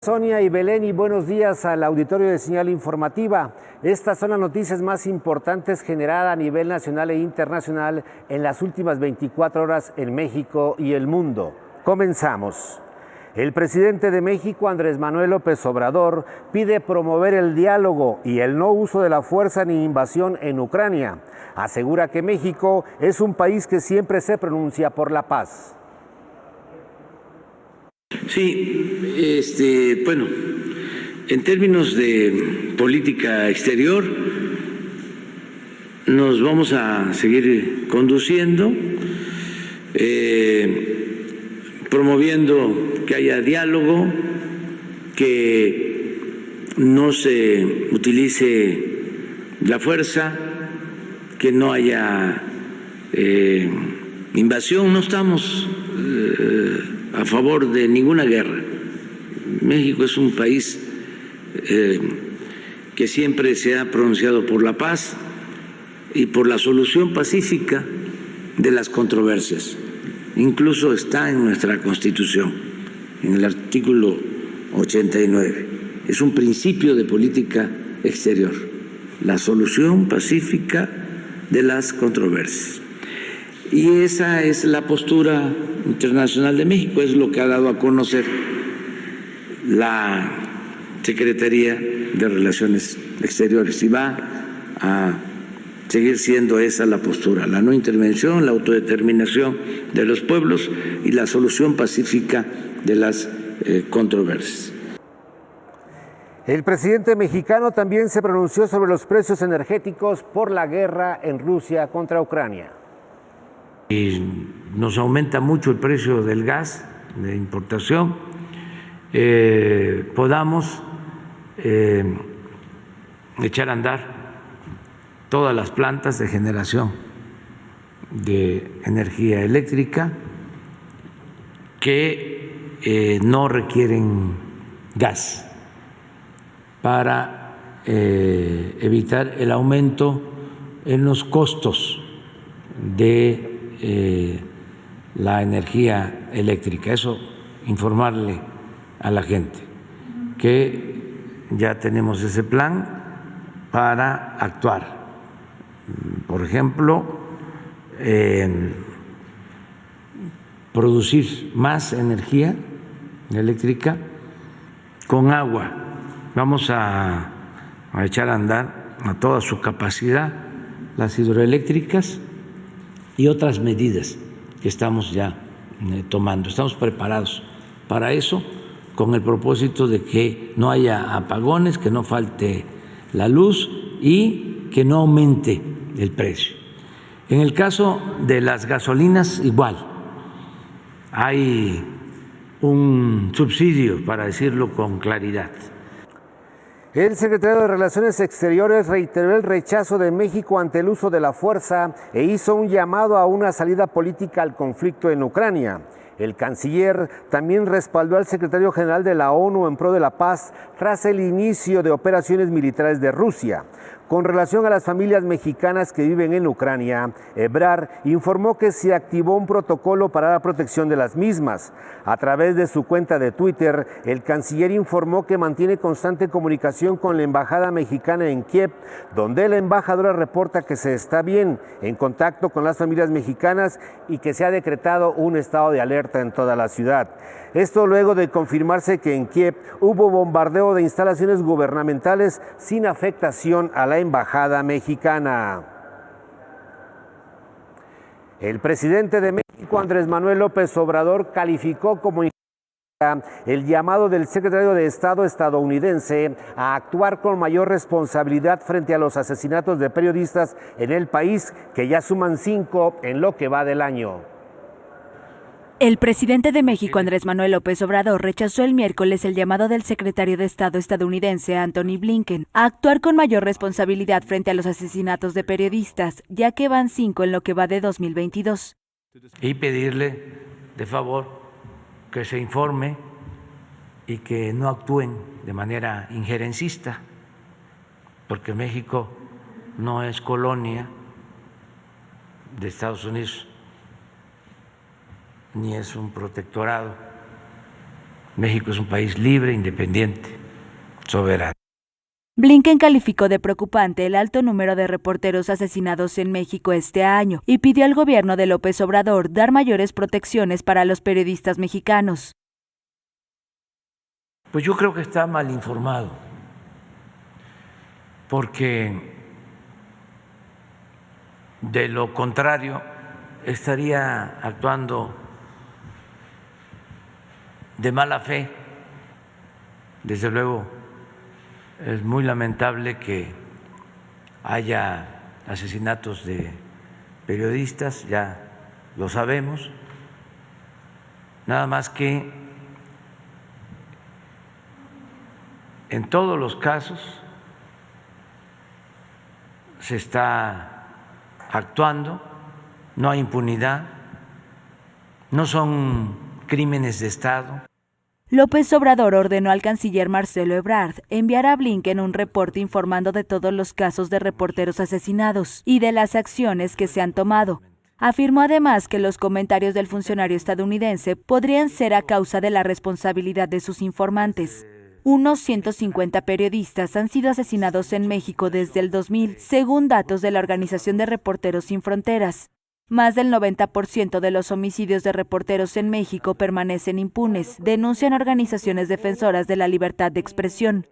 Sonia y Belén, y buenos días al auditorio de Señal Informativa. Estas son las noticias más importantes generadas a nivel nacional e internacional en las últimas 24 horas en México y el mundo. Comenzamos. El presidente de México, Andrés Manuel López Obrador, pide promover el diálogo y el no uso de la fuerza ni invasión en Ucrania. Asegura que México es un país que siempre se pronuncia por la paz. Sí, bueno, en términos de política exterior, nos vamos a seguir conduciendo, promoviendo que haya diálogo, que no se utilice la fuerza, que no haya invasión. No estamos a favor de ninguna guerra. México es un país que siempre se ha pronunciado por la paz y por la solución pacífica de las controversias. Incluso está en nuestra Constitución, en el artículo 89. Es un principio de política exterior, la solución pacífica de las controversias. Y esa es la postura internacional de México, es lo que ha dado a conocer la Secretaría de Relaciones Exteriores, y va a seguir siendo esa la postura: la no intervención, la autodeterminación de los pueblos y la solución pacífica de las controversias. El presidente mexicano también se pronunció sobre los precios energéticos por la guerra en Rusia contra Ucrania. Y nos aumenta mucho el precio del gas de importación, podamos echar a andar todas las plantas de generación de energía eléctrica que no requieren gas, para evitar el aumento en los costos de la energía eléctrica. Eso, informarle a la gente que ya tenemos ese plan para actuar. Por ejemplo, producir más energía eléctrica con agua. Vamos a echar a andar a toda su capacidad las hidroeléctricas y otras medidas que estamos ya tomando. Estamos preparados para eso, con el propósito de que no haya apagones, que no falte la luz y que no aumente el precio. En el caso de las gasolinas, igual, hay un subsidio, para decirlo con claridad. El secretario de Relaciones Exteriores reiteró el rechazo de México ante el uso de la fuerza e hizo un llamado a una salida política al conflicto en Ucrania. El canciller también respaldó al secretario general de la ONU en pro de la paz tras el inicio de operaciones militares de Rusia. Con relación a las familias mexicanas que viven en Ucrania, Ebrard informó que se activó un protocolo para la protección de las mismas. A través de su cuenta de Twitter, el canciller informó que mantiene constante comunicación con la embajada mexicana en Kiev, donde la embajadora reporta que se está bien en contacto con las familias mexicanas y que se ha decretado un estado de alerta en toda la ciudad. Esto luego de confirmarse que en Kiev hubo bombardeo de instalaciones gubernamentales sin afectación a la embajada mexicana. El presidente de México, Andrés Manuel López Obrador, calificó como el llamado del secretario de Estado estadounidense a actuar con mayor responsabilidad frente a los asesinatos de periodistas en el país, que ya suman 5 en lo que va del año. El presidente de México, Andrés Manuel López Obrador, rechazó el miércoles el llamado del secretario de Estado estadounidense, Antony Blinken, a actuar con mayor responsabilidad frente a los asesinatos de periodistas, ya que van 5 en lo que va de 2022. Y pedirle, de favor, que se informe y que no actúen de manera injerencista, porque México no es colonia de Estados Unidos, ni es un protectorado, México es un país libre, independiente, soberano. Blinken calificó de preocupante el alto número de reporteros asesinados en México este año y pidió al gobierno de López Obrador dar mayores protecciones para los periodistas mexicanos. Pues yo creo que está mal informado, porque de lo contrario estaría actuando de mala fe. Desde luego, es muy lamentable que haya asesinatos de periodistas, ya lo sabemos, nada más que en todos los casos se está actuando, no hay impunidad, no son crímenes de Estado. López Obrador ordenó al canciller Marcelo Ebrard enviar a Blinken un reporte informando de todos los casos de reporteros asesinados y de las acciones que se han tomado. Afirmó además que los comentarios del funcionario estadounidense podrían ser a causa de la responsabilidad de sus informantes. Unos 150 periodistas han sido asesinados en México desde el 2000, según datos de la Organización de Reporteros Sin Fronteras. Más del 90% de los homicidios de reporteros en México permanecen impunes, denuncian organizaciones defensoras de la libertad de expresión.